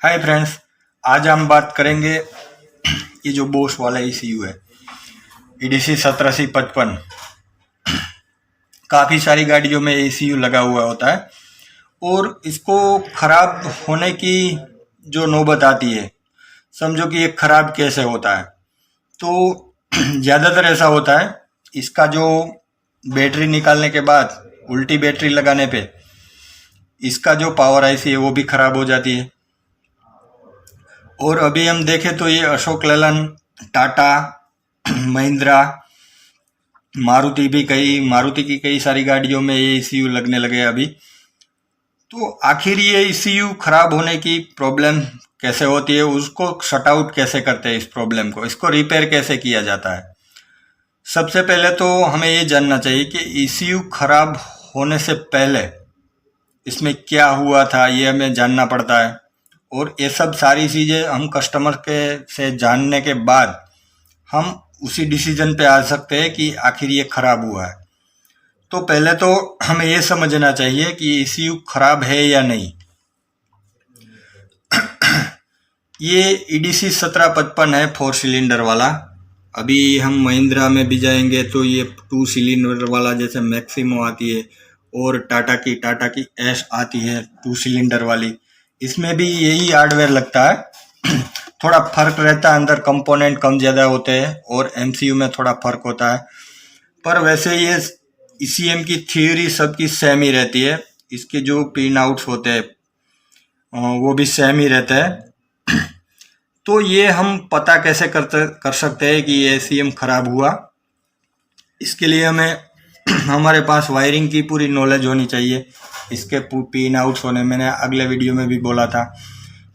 Hi friends, आज हम बात करेंगे ये जो बोश वाला ECU है EDC 1755। काफ़ी सारी गाड़ियों में ECU लगा हुआ होता है और इसको ख़राब होने की जो नौबत आती है, समझो कि ये ख़राब कैसे होता है। तो ज़्यादातर ऐसा होता है, इसका जो बैटरी निकालने के बाद उल्टी बैटरी लगाने पे इसका जो पावर IC है वो भी ख़राब हो जाती है। और अभी हम देखें तो ये अशोक लेलैंड, टाटा, महिंद्रा, मारुति की कई सारी गाड़ियों में ये ECU लगने लगे अभी। तो आखिर ये ECU खराब होने की प्रॉब्लम कैसे होती है, उसको शट आउट कैसे करते हैं, इस प्रॉब्लम को, इसको रिपेयर कैसे किया जाता है। सबसे पहले तो हमें ये जानना चाहिए कि ECU खराब होने से पहले इसमें क्या हुआ था, ये हमें जानना पड़ता है। और ये सब सारी चीज़ें हम कस्टमर के से जानने के बाद हम उसी डिसीजन पे आ सकते हैं कि आखिर ये ख़राब हुआ है। तो पहले तो हमें ये समझना चाहिए कि ECU खराब है या नहीं। ये EDC 1755 है, 4 सिलेंडर वाला। अभी हम महिंद्रा में भी जाएंगे तो ये 2 सिलेंडर वाला जैसे मैक्सिमो आती है, और टाटा की एस आती है 2 सिलेंडर वाली। इसमें भी यही हार्डवेयर लगता है। थोड़ा फर्क रहता है, अंदर कंपोनेंट कम ज़्यादा होते हैं और MCU में थोड़ा फर्क होता है, पर वैसे ये ECM की थ्योरी सबकी सेम ही रहती है। इसके जो पिन आउट्स होते हैं वो भी सेम ही रहते हैं। तो ये हम पता कैसे कर सकते हैं कि ये ECM खराब हुआ। इसके लिए हमें हमारे पास वायरिंग की पूरी नॉलेज होनी चाहिए। इसके पिन आउट्स होने, मैंने अगले वीडियो में भी बोला था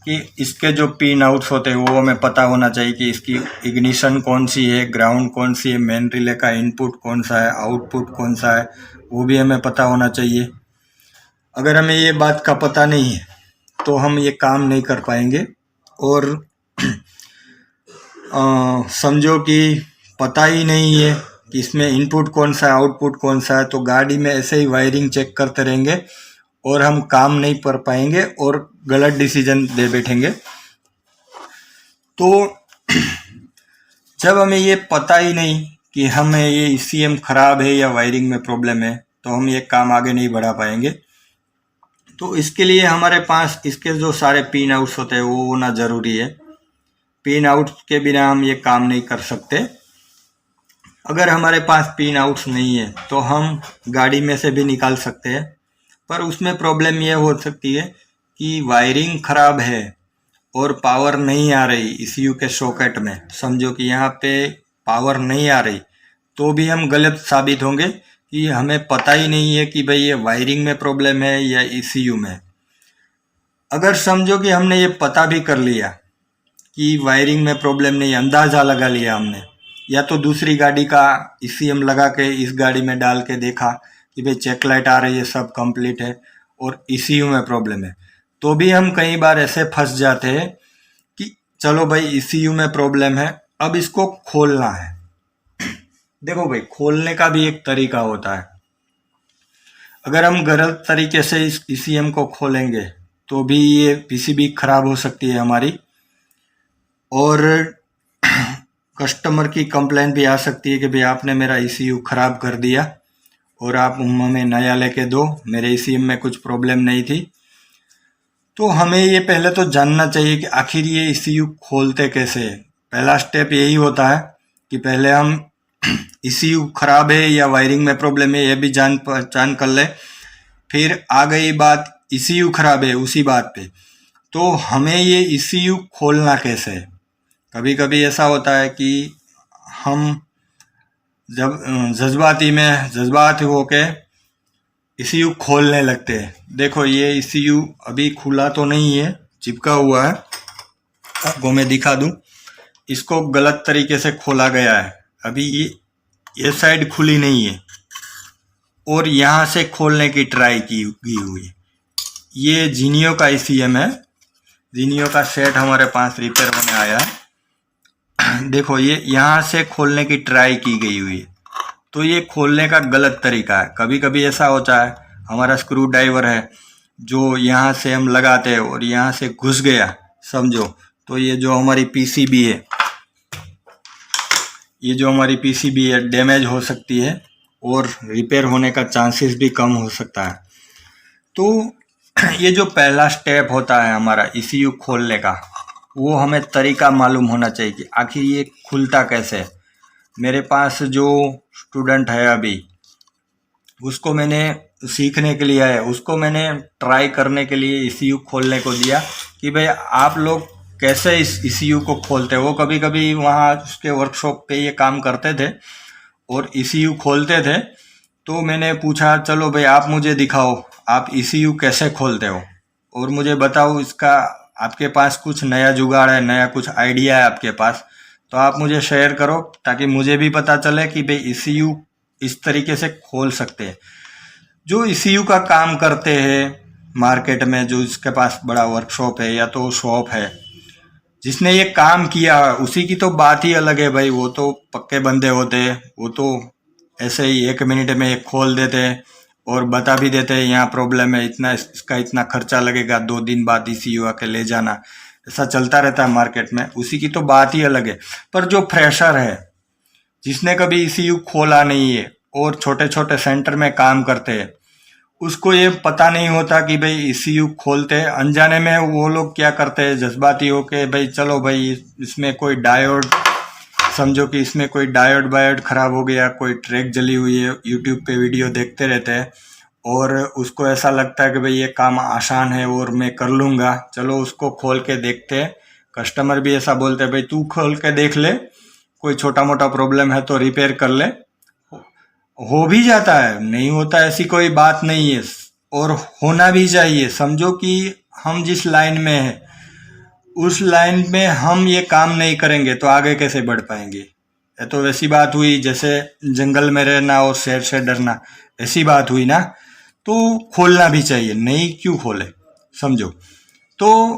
कि इसके जो पिन आउट्स होते हैं वो हमें पता होना चाहिए कि इसकी इग्निशन कौन सी है, ग्राउंड कौन सी है, मेन रिले का इनपुट कौन सा है, आउटपुट कौन सा है, वो भी हमें पता होना चाहिए। अगर हमें ये बात का पता नहीं है तो हम ये काम नहीं कर पाएंगे। और समझो कि पता ही नहीं है कि इसमें इनपुट कौन सा है, आउटपुट कौन सा है, तो गाड़ी में ऐसे ही वायरिंग चेक करते रहेंगे और हम काम नहीं कर पाएंगे और गलत डिसीजन दे बैठेंगे। तो जब हमें ये पता ही नहीं कि हमें ये ECM खराब है या वायरिंग में प्रॉब्लम है, तो हम ये काम आगे नहीं बढ़ा पाएंगे। तो इसके लिए हमारे पास इसके जो सारे पिन आउट्स होते हैं वो होना ज़रूरी है। पिन आउट्स के बिना हम ये काम नहीं कर सकते। अगर हमारे पास पिन आउट्स नहीं है तो हम गाड़ी में से भी निकाल सकते हैं, पर उसमें प्रॉब्लम ये हो सकती है कि वायरिंग खराब है और पावर नहीं आ रही ECU के सॉकेट में। समझो कि यहाँ पे पावर नहीं आ रही, तो भी हम गलत साबित होंगे कि हमें पता ही नहीं है कि भाई ये वायरिंग में प्रॉब्लम है या ECU में। अगर समझो कि हमने ये पता भी कर लिया कि वायरिंग में प्रॉब्लम नहीं, अंदाज़ा लगा लिया हमने, या तो दूसरी गाड़ी का ECM लगा के इस गाड़ी में डाल के देखा कि भाई चेक लाइट आ रही है, सब कंप्लीट है और ECU में प्रॉब्लम है, तो भी हम कई बार ऐसे फंस जाते हैं कि चलो भाई ECU में प्रॉब्लम है, अब इसको खोलना है। देखो भाई, खोलने का भी एक तरीका होता है। अगर हम गलत तरीके से इस ECM को खोलेंगे तो भी ये PCB खराब हो सकती है हमारी, और कस्टमर की कंप्लेंट भी आ सकती है कि भाई आपने मेरा ECU खराब कर दिया और आप हमें नया लेके दो, मेरे ECM में कुछ प्रॉब्लम नहीं थी। तो हमें ये पहले तो जानना चाहिए कि आखिर ये ECU खोलते कैसे है। पहला स्टेप यही होता है कि पहले हम ECU खराब है या वायरिंग में प्रॉब्लम है ये भी जान पहचान कर ले। फिर आ गई बात ECU खराब है उसी बात पे, तो हमें ये ECU खोलना कैसे है। कभी कभी ऐसा होता है कि हम जब जज्बाती होके ECU खोलने लगते हैं। देखो, ये ECU अभी खुला तो नहीं है, चिपका हुआ है, आपको मैं दिखा दूं। इसको गलत तरीके से खोला गया है। अभी ये साइड खुली नहीं है और यहाँ से खोलने की ट्राई की हुई है। ये जीनियो का ECM है, जीनियो का सेट हमारे पास रिपेयर होने आया है। देखो, ये यहाँ से खोलने की ट्राई की गई हुई है, तो ये खोलने का गलत तरीका है। कभी कभी ऐसा होता है, हमारा स्क्रू ड्राइवर है जो यहाँ से हम लगाते हैं और यहाँ से घुस गया, समझो। तो ये जो हमारी पीसीबी है, ये जो हमारी पीसीबी है डैमेज हो सकती है और रिपेयर होने का चांसेस भी कम हो सकता है। तो ये जो पहला स्टेप होता है हमारा ईसीयू खोलने का, वो हमें तरीका मालूम होना चाहिए कि आखिर ये खुलता कैसे है। मेरे पास जो स्टूडेंट है अभी, उसको मैंने सीखने के लिए है, उसको मैंने ट्राई करने के लिए ईसीयू खोलने को दिया कि भाई आप लोग कैसे इस ईसीयू को खोलते हो। वो कभी कभी वहाँ उसके वर्कशॉप पे ये काम करते थे और ईसीयू खोलते थे। तो मैंने पूछा चलो भाई आप मुझे दिखाओ आप ईसीयू कैसे खोलते हो और मुझे बताओ इसका, आपके पास कुछ नया जुगाड़ है, नया कुछ आइडिया है आपके पास, तो आप मुझे शेयर करो ताकि मुझे भी पता चले कि भाई ईसीयू इस तरीके से खोल सकते हैं। जो ईसीयू का काम करते हैं मार्केट में, जो इसके पास बड़ा वर्कशॉप है या तो शॉप है, जिसने ये काम किया है उसी की तो बात ही अलग है भाई। वो तो पक्के बंदे होते हैं, वो तो ऐसे ही 1 मिनट में एक खोल देते हैं और बता भी देते हैं यहाँ प्रॉब्लम है, इतना इसका इतना खर्चा लगेगा, 2 दिन बाद ईसीयू आके ले जाना। ऐसा चलता रहता है मार्केट में, उसी की तो बात ही अलग है। पर जो फ्रेशर है, जिसने कभी ईसीयू खोला नहीं है और छोटे छोटे सेंटर में काम करते हैं, उसको ये पता नहीं होता कि भाई ईसीयू खोलते हैं। अनजाने में वो लोग क्या करते हैं, जज्बाती होके भाई चलो भाई इसमें कोई डायोड, समझो कि इसमें कोई डायोड बायोड खराब हो गया, कोई ट्रैक जली हुई है, यूट्यूब पे वीडियो देखते रहते हैं और उसको ऐसा लगता है कि भाई ये काम आसान है और मैं कर लूँगा, चलो उसको खोल के देखते हैं। कस्टमर भी ऐसा बोलते हैं भाई तू खोल के देख ले, कोई छोटा मोटा प्रॉब्लम है तो रिपेयर कर ले। हो भी जाता है, नहीं होता ऐसी कोई बात नहीं है और होना भी चाहिए। समझो कि हम जिस लाइन में है उस लाइन में हम ये काम नहीं करेंगे तो आगे कैसे बढ़ पाएंगे। ये तो वैसी बात हुई जैसे जंगल में रहना और शेर से डरना, ऐसी बात हुई ना। तो खोलना भी चाहिए, नहीं क्यों खोले, समझो। तो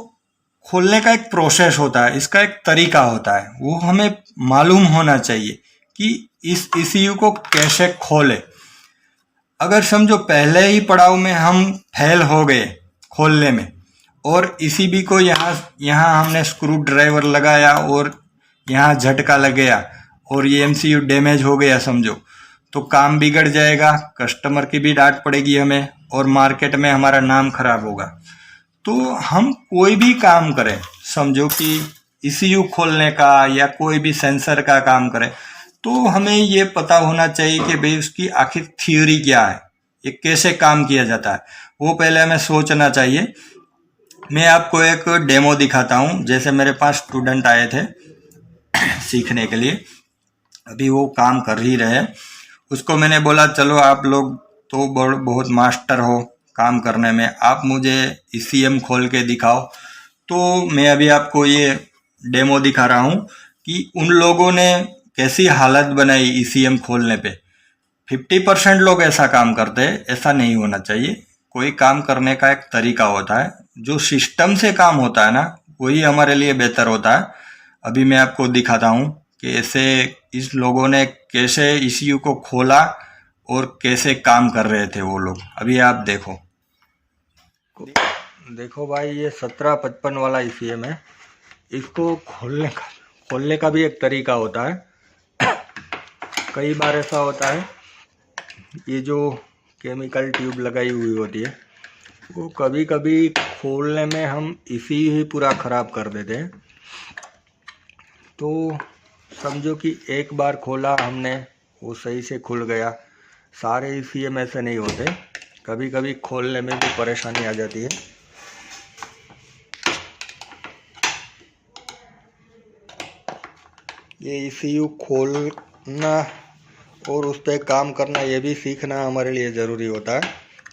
खोलने का एक प्रोसेस होता है, इसका एक तरीका होता है, वो हमें मालूम होना चाहिए कि इस ईसीयू को कैसे खोले। अगर समझो पहले ही पड़ाव में हम फेल हो गए खोलने में और ईसीबी को यहाँ हमने स्क्रू ड्राइवर लगाया और यहाँ झटका लग गया और ये एमसीयू डैमेज हो गया, समझो, तो काम बिगड़ जाएगा, कस्टमर की भी डांट पड़ेगी हमें और मार्केट में हमारा नाम खराब होगा। तो हम कोई भी काम करें, समझो कि ईसीयू खोलने का या कोई भी सेंसर का काम करें, तो हमें ये पता होना चाहिए कि भाई उसकी आखिर थ्योरी क्या है, ये कैसे काम किया जाता है, वो पहले हमें सोचना चाहिए। मैं आपको एक डेमो दिखाता हूँ। जैसे मेरे पास स्टूडेंट आए थे सीखने के लिए, अभी वो काम कर ही रहे, उसको मैंने बोला चलो आप लोग तो बहुत मास्टर हो काम करने में, आप मुझे ईसीएम खोल के दिखाओ। तो मैं अभी आपको ये डेमो दिखा रहा हूँ कि उन लोगों ने कैसी हालत बनाई ईसीएम खोलने पे। 50% लोग ऐसा काम करते हैं, ऐसा नहीं होना चाहिए। कोई काम करने का एक तरीका होता है, जो सिस्टम से काम होता है ना, वही हमारे लिए बेहतर होता है। अभी मैं आपको दिखाता हूँ कि ऐसे इस लोगों ने कैसे ईसीयू को खोला और कैसे काम कर रहे थे वो लोग। अभी आप देखो देखो भाई, ये 1755 वाला ईसीएम है। इसको खोलने का भी एक तरीका होता है। कई बार ऐसा होता है, ये जो केमिकल ट्यूब लगाई हुई होती है वो कभी कभी खोलने में हम इसी ही पूरा ख़राब कर देते हैं। तो समझो कि एक बार खोला हमने, वो सही से खुल गया। सारे ईसीएम ऐसे नहीं होते, कभी कभी खोलने में भी परेशानी आ जाती है। ये ईसीयू खोलना और उस पर काम करना, ये भी सीखना हमारे लिए ज़रूरी होता है,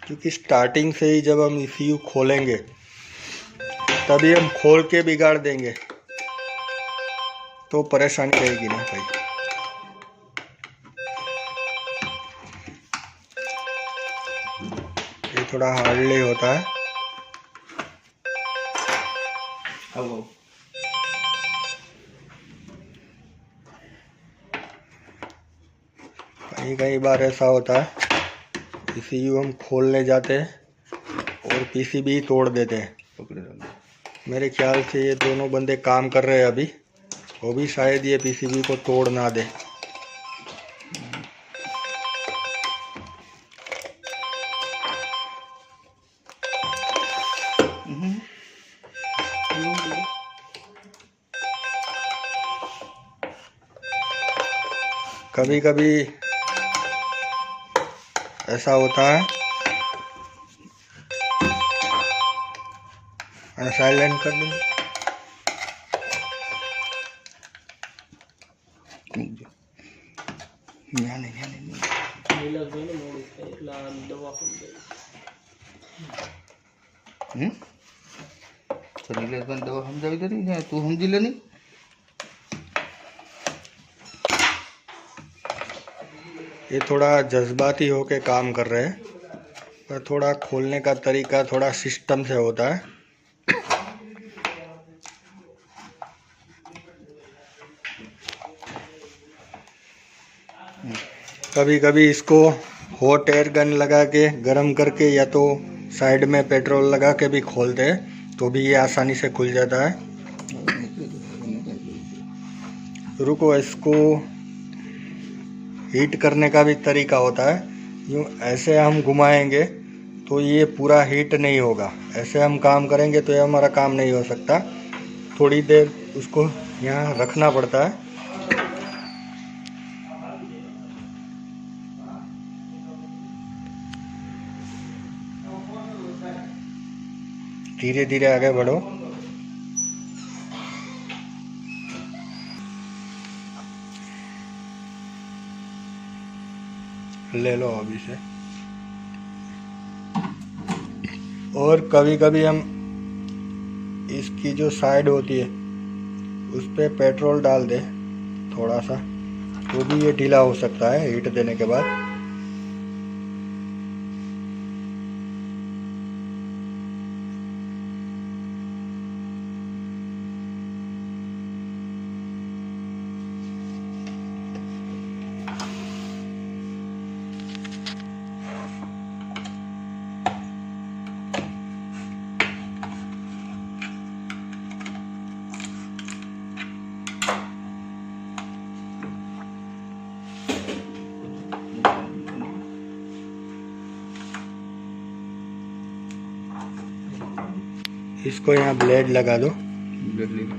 क्योंकि स्टार्टिंग से ही जब हम ईसीयू खोलेंगे तभी हम खोल के बिगाड़ देंगे तो परेशानी रहेगी ना भाई। ये थोड़ा हार्डली होता है। कई बार ऐसा होता है, ईसीयू हम खोलने जाते हैं और पीसीबी तोड़ देते हैं। मेरे ख्याल से ये दोनों बंदे काम कर रहे हैं अभी, वो भी शायद ये पीसीबी को तोड़ ना दे। कभी कभी ऐसा होता है। साइलेंट कर दूँ? दवा समझावी तरी है, तू समझी ले नहीं। ये थोड़ा जज्बाती होके काम कर रहे हैं, पर थोड़ा खोलने का तरीका थोड़ा सिस्टम से होता है। कभी कभी इसको हॉट एयर गन लगा के गर्म करके या तो साइड में पेट्रोल लगा के भी खोलते हैं, तो भी ये आसानी से खुल जाता है। रुको, इसको हीट करने का भी तरीका होता है। यूँ ऐसे हम घुमाएंगे तो ये पूरा हीट नहीं होगा, ऐसे हम काम करेंगे तो ये हमारा काम नहीं हो सकता। थोड़ी देर उसको यहाँ रखना पड़ता है। धीरे धीरे आगे बढ़ो। ले लो अभी से। और कभी कभी हम इसकी जो साइड होती है उस पे पेट्रोल डाल दे थोड़ा सा, तो भी ये ढीला हो सकता है हीट देने के बाद। इसको यहाँ ब्लेड लगा दो। ब्लेड ले लो।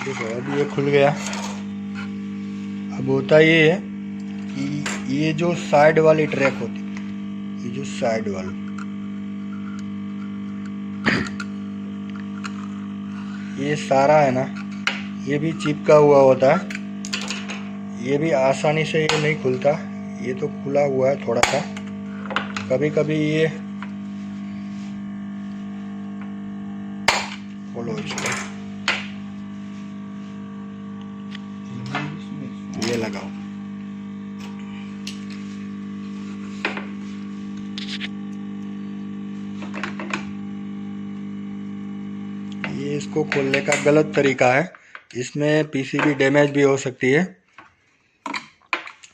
देखो अब ये खुल गया। अब होता ये है कि ये जो साइड वाली ट्रैक होती है, ये जो साइड वाली, ये सारा है ना, ये भी चिपका हुआ होता है। ये भी आसानी से ये नहीं खुलता, ये तो खुला हुआ है थोड़ा सा। कभी कभी ये खोलो इसको, ये लगाओ। ये इसको खोलने का गलत तरीका है, इसमें पीसीबी डैमेज भी हो सकती है।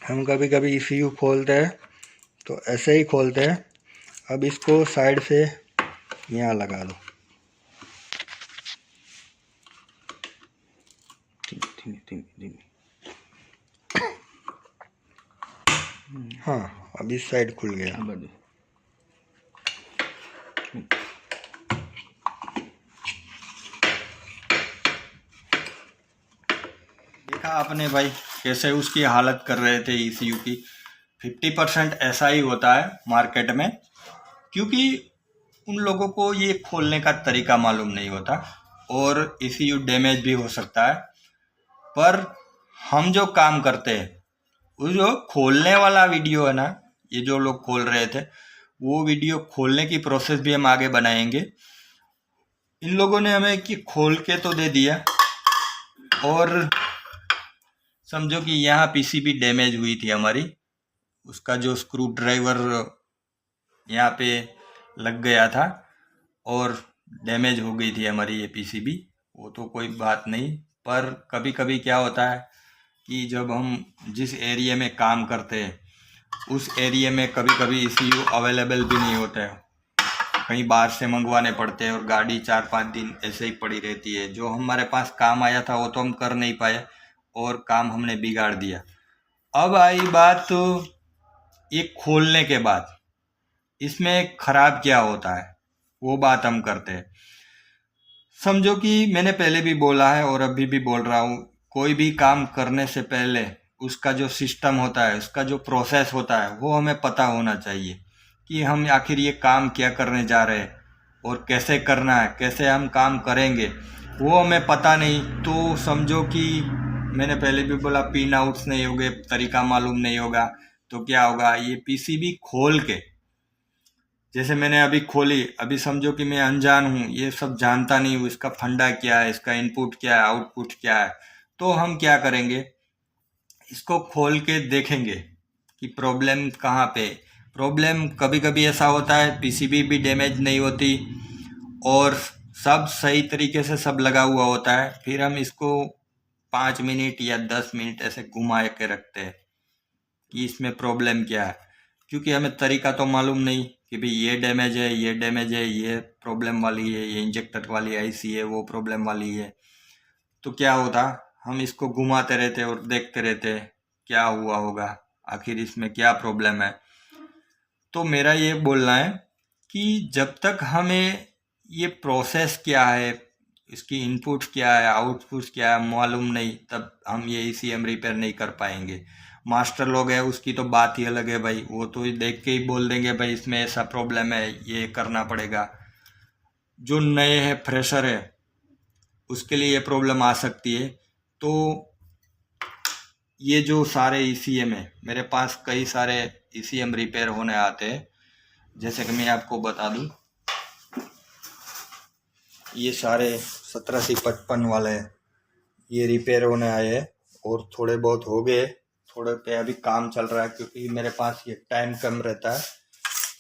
हम कभी कभी ईसीयू खोलते हैं तो ऐसे ही खोलते हैं। अब इसको साइड से यहाँ लगा दो। हाँ, अब इस साइड खुल गया। देखा आपने भाई कैसे उसकी हालत कर रहे थे ईसीयू की। 50% ऐसा ही होता है मार्केट में, क्योंकि उन लोगों को ये खोलने का तरीका मालूम नहीं होता और ईसीयू डैमेज भी हो सकता है। पर हम जो काम करते हैं, वो जो खोलने वाला वीडियो है ना, ये जो लोग खोल रहे थे, वो वीडियो खोलने की प्रोसेस भी हम आगे बनाएंगे। इन लोगों ने हमें कि खोल के तो दे दिया, और समझो कि यहाँ पीसीबी डैमेज हुई थी हमारी, उसका जो स्क्रू ड्राइवर यहाँ पे लग गया था और डैमेज हो गई थी हमारी ये पीसीबी। वो तो कोई बात नहीं, पर कभी कभी क्या होता है कि जब हम जिस एरिया में काम करते हैं उस एरिया में कभी कभी ECU अवेलेबल भी नहीं होता है, कहीं बाहर से मंगवाने पड़ते हैं और गाड़ी 4-5 दिन ऐसे ही पड़ी रहती है। जो हमारे पास काम आया था वो तो हम कर नहीं पाए और काम हमने बिगाड़ दिया। अब आई बात ये खोलने के बाद इसमें खराब क्या होता है, वो बात हम करते हैं। समझो कि मैंने पहले भी बोला है और अभी भी बोल रहा हूँ, कोई भी काम करने से पहले उसका जो सिस्टम होता है, उसका जो प्रोसेस होता है, वो हमें पता होना चाहिए कि हम आखिर ये काम क्या करने जा रहे हैं और कैसे करना है, कैसे हम काम करेंगे, वो हमें पता नहीं। तो समझो कि मैंने पहले भी बोला, पिन आउट्स नहीं होंगे, तरीका मालूम नहीं होगा, तो क्या होगा, ये पीसीबी खोल के, जैसे मैंने अभी खोली, अभी समझो कि मैं अनजान हूँ, ये सब जानता नहीं हूँ, इसका फंडा क्या है, इसका इनपुट क्या है, आउटपुट क्या है, तो हम क्या करेंगे, इसको खोल के देखेंगे कि प्रॉब्लम कहाँ पे। प्रॉब्लम कभी कभी ऐसा होता है पीसीबी भी डैमेज नहीं होती और सब सही तरीके से सब लगा हुआ होता है, फिर हम इसको 5 मिनट या 10 मिनट ऐसे घुमा के रखते हैं कि इसमें प्रॉब्लम क्या है, क्योंकि हमें तरीका तो मालूम नहीं कि भाई ये डैमेज है, ये डैमेज है, ये प्रॉब्लम वाली है, ये इंजेक्टर वाली आईसी है, वो प्रॉब्लम वाली है। तो क्या होता, हम इसको घुमाते रहते और देखते रहते क्या हुआ होगा, आखिर इसमें क्या प्रॉब्लम है। तो मेरा ये बोलना है कि जब तक हमें ये प्रोसेस क्या है, इसकी इनपुट क्या है, आउटपुट क्या है मालूम नहीं, तब हम ये ECM रिपेयर नहीं कर पाएंगे। मास्टर लोग है उसकी तो बात ही अलग है भाई, वो तो देख के ही बोल देंगे भाई इसमें ऐसा प्रॉब्लम है, ये करना पड़ेगा। जो नए हैं, फ्रेशर है, उसके लिए ये प्रॉब्लम आ सकती है। तो ये जो सारे ECM है, मेरे पास कई सारे ECM रिपेयर होने आते हैं। जैसे कि मैं आपको बता दूं, ये सारे 1755 वाले ये रिपेयर होने आए हैं और थोड़े बहुत हो गए, थोड़े पे अभी काम चल रहा है क्योंकि मेरे पास ये टाइम कम रहता है।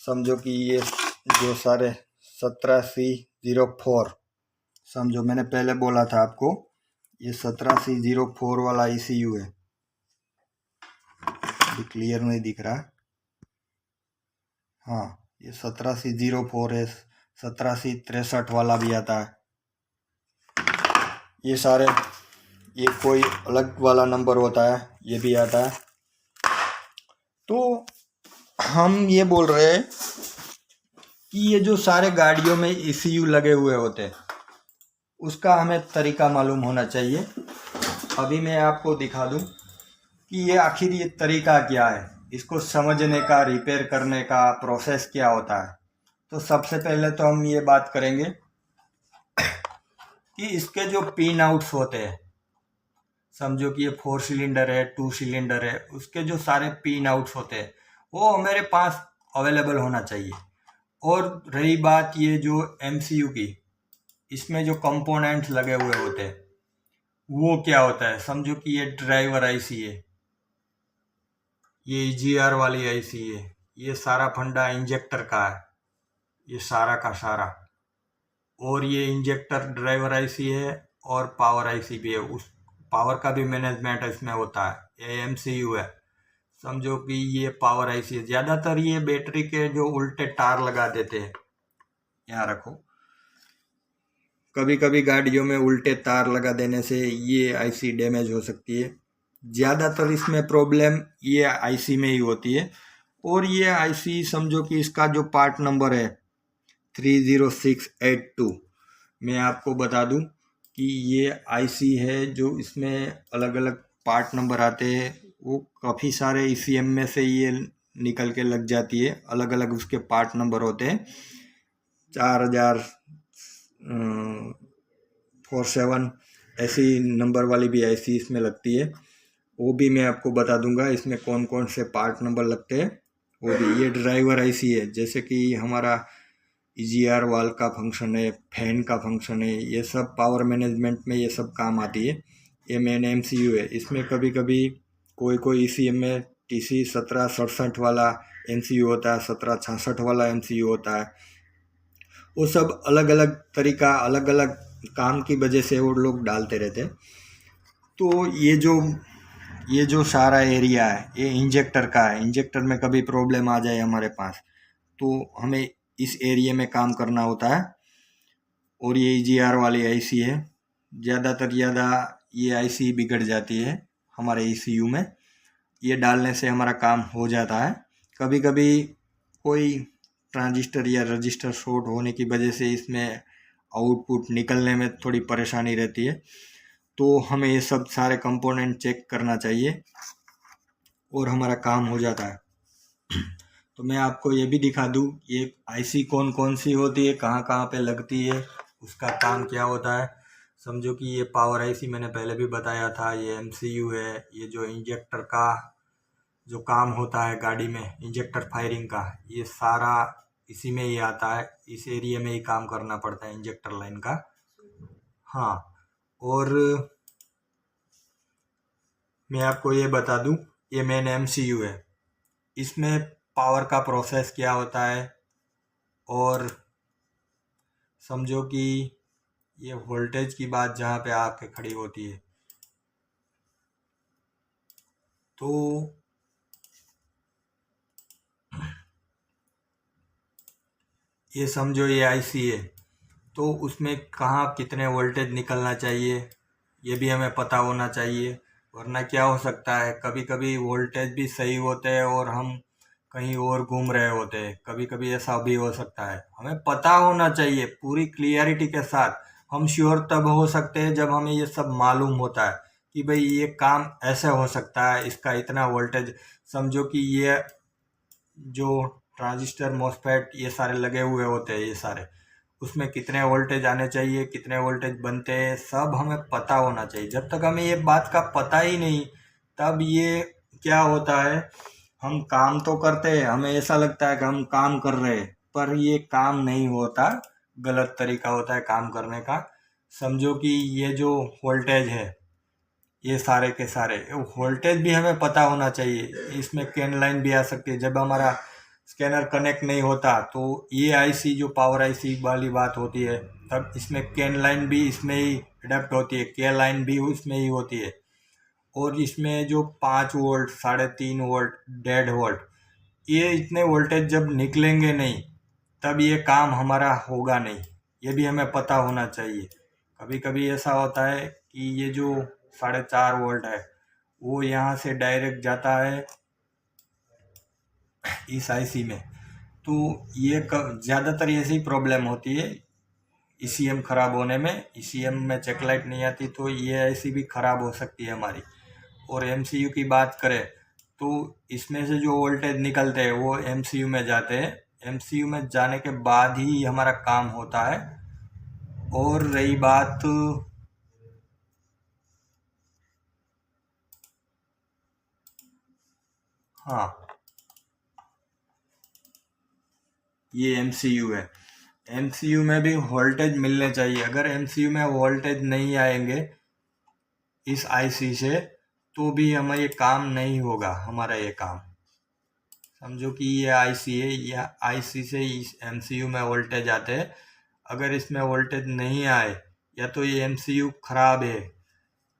समझो कि ये जो सारे 17C04, समझो मैंने पहले बोला था आपको, ये 17C04 वाला ECU है, अभी क्लियर नहीं दिख रहा। हाँ, ये 17C04 है, 17C63 वाला भी आता है। ये सारे, ये कोई अलग वाला नंबर होता है, ये भी आता है। तो हम ये बोल रहे हैं कि ये जो सारे गाड़ियों में ECU लगे हुए होते हैं, उसका हमें तरीका मालूम होना चाहिए। अभी मैं आपको दिखा दूं कि ये आखिर ये तरीका क्या है, इसको समझने का, रिपेयर करने का प्रोसेस क्या होता है। तो सबसे पहले तो हम ये बात करेंगे कि इसके जो पिन आउट्स होते हैं, समझो कि ये 4 सिलेंडर है, 2 सिलेंडर है, उसके जो सारे पिन आउट्स होते हैं वो हमारे पास अवेलेबल होना चाहिए। और रही बात ये जो MCU की, इसमें जो कंपोनेंट्स लगे हुए होते हैं वो क्या होता है, समझो कि ये ड्राइवर IC है, ये EGR वाली IC है, ये सारा फंडा इंजेक्टर का है, ये सारा का सारा, और ये इंजेक्टर ड्राइवर IC है और पावर IC भी है, उस पावर का भी मैनेजमेंट इसमें होता है। ये MCU है, समझो कि ये पावर IC है। ज़्यादातर ये बैटरी के जो उल्टे तार लगा देते हैं, यहाँ रखो, कभी कभी गाड़ियों में उल्टे तार लगा देने से ये IC डैमेज हो सकती है। ज़्यादातर इसमें प्रॉब्लम ये IC में ही होती है। और ये IC समझो कि इसका जो पार्ट नंबर है 30682, मैं आपको बता दूं कि ये IC है जो इसमें अलग अलग पार्ट नंबर आते हैं, वो काफ़ी सारे ECM में से ये निकल के लग जाती है, अलग अलग उसके पार्ट नंबर होते हैं। 4047 ऐसी नंबर वाली भी IC इसमें लगती है, वो भी मैं आपको बता दूंगा इसमें कौन कौन से पार्ट नंबर लगते हैं। वो भी ये ड्राइवर IC है, जैसे कि हमारा EGR वाल का फंक्शन है, फैन का फंक्शन है, ये सब पावर मैनेजमेंट में ये सब काम आती है। ये मेन MCU है, इसमें कभी कभी कोई ECM में TC 1767 वाला MCU होता है, 1766 वाला MCU होता है। वो सब अलग अलग तरीका, अलग अलग काम की वजह से वो लोग डालते रहते हैं। तो ये जो सारा एरिया है ये इंजेक्टर का है। इंजेक्टर में कभी प्रॉब्लम आ जाए हमारे पास तो हमें इस एरिया में काम करना होता है। और ये EGR वाली IC है, ज़्यादातर ये IC बिगड़ जाती है हमारे ECU में। ये डालने से हमारा काम हो जाता है। कभी कभी कोई ट्रांजिस्टर या रजिस्टर शॉर्ट होने की वजह से इसमें आउटपुट निकलने में थोड़ी परेशानी रहती है, तो हमें ये सब सारे कंपोनेंट चेक करना चाहिए और हमारा काम हो जाता है। तो मैं आपको ये भी दिखा दूँ ये IC कौन कौन सी होती है, कहाँ कहाँ पे लगती है, उसका काम क्या होता है। समझो कि ये पावर IC मैंने पहले भी बताया था, ये MCU है। ये जो इंजेक्टर का जो काम होता है गाड़ी में, इंजेक्टर फायरिंग का, ये सारा इसी में ही आता है। इस एरिया में ही काम करना पड़ता है इंजेक्टर लाइन का। हाँ, और मैं आपको ये बता दूं, ये मेन MCU है। इसमें पावर का प्रोसेस क्या होता है, और समझो कि ये वोल्टेज की बात जहाँ पे आके खड़ी होती है, तो ये समझो ये IC है, तो उसमें कहाँ कितने वोल्टेज निकलना चाहिए ये भी हमें पता होना चाहिए। वरना क्या हो सकता है, कभी कभी वोल्टेज भी सही होते हैं और हम कहीं और घूम रहे होते हैं। कभी कभी ऐसा भी हो सकता है। हमें पता होना चाहिए पूरी क्लियरिटी के साथ। हम श्योर तब हो सकते हैं जब हमें ये सब मालूम होता है कि भाई ये काम ऐसे हो सकता है, इसका इतना वोल्टेज। समझो कि ये जो ट्रांजिस्टर मॉसफेट ये सारे लगे हुए होते हैं, ये सारे उसमें कितने वोल्टेज आने चाहिए, कितने वोल्टेज बनते हैं, सब हमें पता होना चाहिए। जब तक हमें ये बात का पता ही नहीं, तब ये क्या होता है, हम काम तो करते हैं, हमें ऐसा लगता है कि हम काम कर रहे हैं, पर ये काम नहीं होता, गलत तरीका होता है काम करने का। समझो कि ये जो वोल्टेज है, ये सारे के सारे वोल्टेज भी हमें पता होना चाहिए। इसमें कैन लाइन भी आ सकती है। जब हमारा स्कैनर कनेक्ट नहीं होता तो ये IC जो पावर IC वाली बात होती है, तब इसमें कैन लाइन भी इसमें ही अडेप्ट होती है, के लाइन भी इसमें ही होती है। और इसमें जो 5 वोल्ट, 3.5 वोल्ट, 1.5 वोल्ट, ये इतने वोल्टेज जब निकलेंगे नहीं, तब ये काम हमारा होगा नहीं। ये भी हमें पता होना चाहिए। कभी कभी ऐसा होता है कि ये जो 4.5 वोल्ट है वो यहाँ से डायरेक्ट जाता है इस IC में, तो ये ज़्यादातर ऐसी प्रॉब्लम होती है ECM ख़राब होने में। ECM में चेक लाइट नहीं आती तो ये IC भी ख़राब हो सकती है हमारी। और MCU की बात करें तो इसमें से जो वोल्टेज निकलते हैं वो MCU में जाते हैं। MCU में जाने के बाद ही हमारा काम होता है। और रही बात, हाँ, ये MCU है। MCU में भी वोल्टेज मिलने चाहिए। अगर MCU में वोल्टेज नहीं आएंगे इस IC से, तो भी हमें ये काम नहीं होगा, हमारा ये काम। समझो कि ये IC है, ये IC से इस MCU में वोल्टेज आते हैं। अगर इसमें वोल्टेज नहीं आए या तो ये MCU ख़राब है,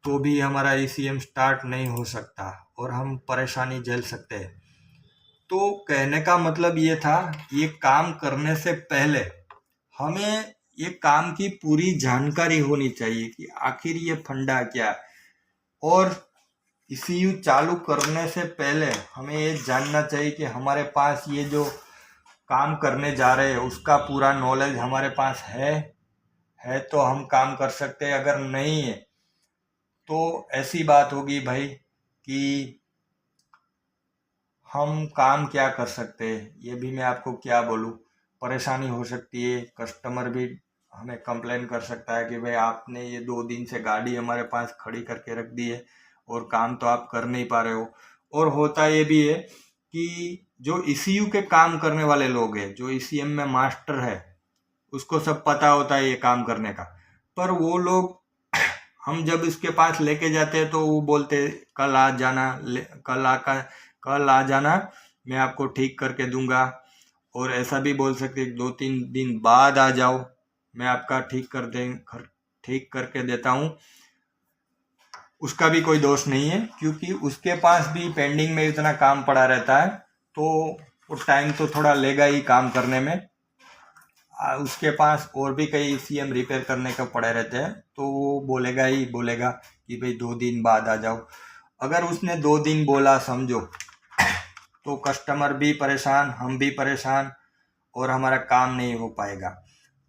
तो भी हमारा ECM स्टार्ट नहीं हो सकता और हम परेशानी झेल सकते हैं। तो कहने का मतलब ये था, ये काम करने से पहले हमें ये काम की पूरी जानकारी होनी चाहिए कि आखिर ये फंडा क्या है। और ECU चालू करने से पहले हमें ये जानना चाहिए कि हमारे पास ये जो काम करने जा रहे हैं उसका पूरा नॉलेज हमारे पास है तो हम काम कर सकते हैं। अगर नहीं है तो ऐसी बात होगी भाई कि हम काम क्या कर सकते हैं, ये भी मैं आपको क्या बोलूँ। परेशानी हो सकती है, कस्टमर भी हमें कंप्लेन कर सकता है कि भाई आपने ये 2 दिन से गाड़ी हमारे पास खड़ी करके रख दी है और काम तो आप कर नहीं पा रहे हो। और होता ये भी है कि जो ECU के काम करने वाले लोग हैं, जो ECM में मास्टर है, उसको सब पता होता है ये काम करने का, पर वो लोग हम जब इसके पास लेके जाते हैं तो वो बोलते कल आ जाना, कल आ जाना, मैं आपको ठीक करके दूंगा। और ऐसा भी बोल सकते 2-3 दिन बाद आ जाओ, मैं आपका ठीक करके देता हूँ। उसका भी कोई दोष नहीं है, क्योंकि उसके पास भी पेंडिंग में इतना काम पड़ा रहता है, तो वो टाइम तो थोड़ा लेगा ही काम करने में। उसके पास और भी कई सीएम रिपेयर करने का पड़े रहते हैं, तो वो बोलेगा कि भाई 2 दिन बाद आ जाओ। अगर उसने 2 दिन बोला समझो, तो कस्टमर भी परेशान, हम भी परेशान, और हमारा काम नहीं हो पाएगा।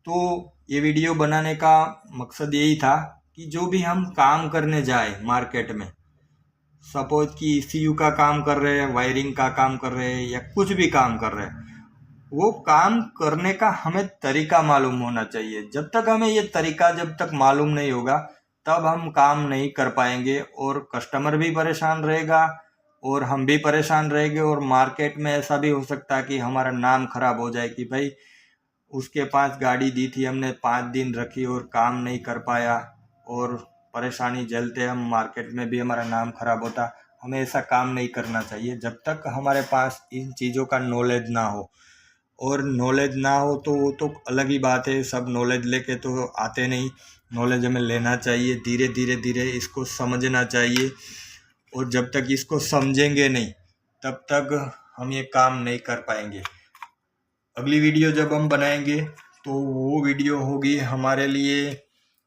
तो ये वीडियो बनाने का मकसद यही था कि जो भी हम काम करने जाए मार्केट में, सपोज कि ECU का काम कर रहे हैं, वायरिंग का काम कर रहे हैं, या कुछ भी काम कर रहे हैं, वो काम करने का हमें तरीका मालूम होना चाहिए। जब तक हमें ये तरीका जब तक मालूम नहीं होगा, तब हम काम नहीं कर पाएंगे, और कस्टमर भी परेशान रहेगा और हम भी परेशान रहेंगे। और मार्केट में ऐसा भी हो सकता है कि हमारा नाम खराब हो जाए कि भाई उसके पास गाड़ी दी थी हमने, 5 दिन रखी और काम नहीं कर पाया, और परेशानी झेलते हम, मार्केट में भी हमारा नाम खराब होता। हमें ऐसा काम नहीं करना चाहिए जब तक हमारे पास इन चीज़ों का नॉलेज ना हो। और नॉलेज ना हो तो वो तो अलग ही बात है, सब नॉलेज लेके तो आते नहीं। नॉलेज हमें लेना चाहिए, धीरे धीरे इसको समझना चाहिए, और जब तक इसको समझेंगे नहीं, तब तक हम ये काम नहीं कर पाएंगे। अगली वीडियो जब हम बनाएंगे, तो वो वीडियो होगी हमारे लिए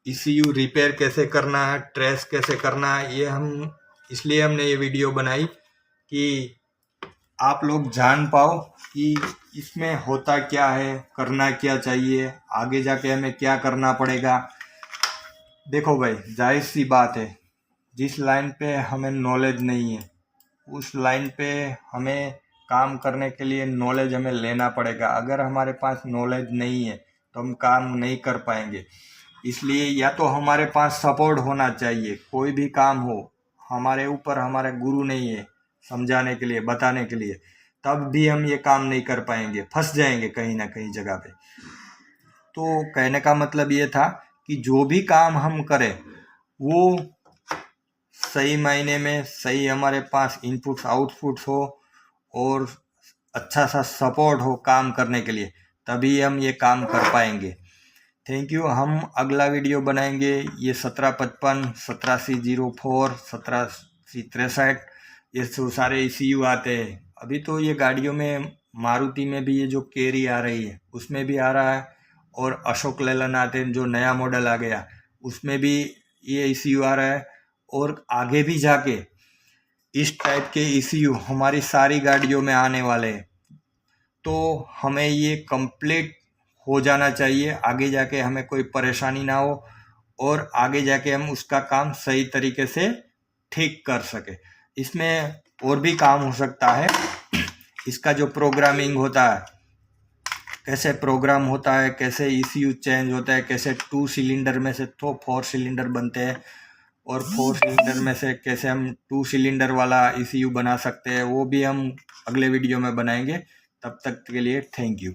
ECU रिपेयर कैसे करना है, ट्रेस कैसे करना है। इसलिए हमने ये वीडियो बनाई कि आप लोग जान पाओ कि इसमें होता क्या है, करना क्या चाहिए, आगे जाके हमें क्या करना पड़ेगा। देखो भाई, जाहिर सी बात है, जिस लाइन पे हमें नॉलेज नहीं है, उस लाइन पे हमें काम करने के लिए नॉलेज हमें लेना पड़ेगा। अगर हमारे पास नॉलेज नहीं है तो हम काम नहीं कर पाएंगे। इसलिए या तो हमारे पास सपोर्ट होना चाहिए, कोई भी काम हो, हमारे ऊपर हमारे गुरु नहीं है समझाने के लिए, बताने के लिए, तब भी हम ये काम नहीं कर पाएंगे, फंस जाएंगे कहीं ना कहीं जगह पे। तो कहने का मतलब ये था कि जो भी काम हम करें, वो सही मायने में सही हमारे पास इनपुट्स आउटपुट्स हो, और अच्छा सा सपोर्ट हो काम करने के लिए, तभी हम ये काम कर पाएंगे। Thank you. हम अगला वीडियो बनाएंगे, ये 1755, 8704, 1763, ये जो सारे ECU आते हैं। अभी तो ये गाड़ियों में, मारुति में भी ये जो केरी आ रही है उसमें भी आ रहा है, और अशोक लेलन आते हैं जो नया मॉडल आ गया, उसमें भी ये ECU आ रहा है। और आगे भी जाके इस टाइप के ECU हमारी सारी गाड़ियों में आने वाले हैं। तो हमें ये कंप्लीट हो जाना चाहिए, आगे जाके हमें कोई परेशानी ना हो, और आगे जाके हम उसका काम सही तरीके से ठीक कर सके। इसमें और भी काम हो सकता है, इसका जो प्रोग्रामिंग होता है, कैसे प्रोग्राम होता है, कैसे ECU चेंज होता है, कैसे 2 सिलेंडर में से तो 4 सिलेंडर बनते हैं, और 4 सिलेंडर में से कैसे हम 2 सिलेंडर वाला ECU बना सकते हैं, वो भी हम अगले वीडियो में बनाएंगे। तब तक के लिए थैंक यू।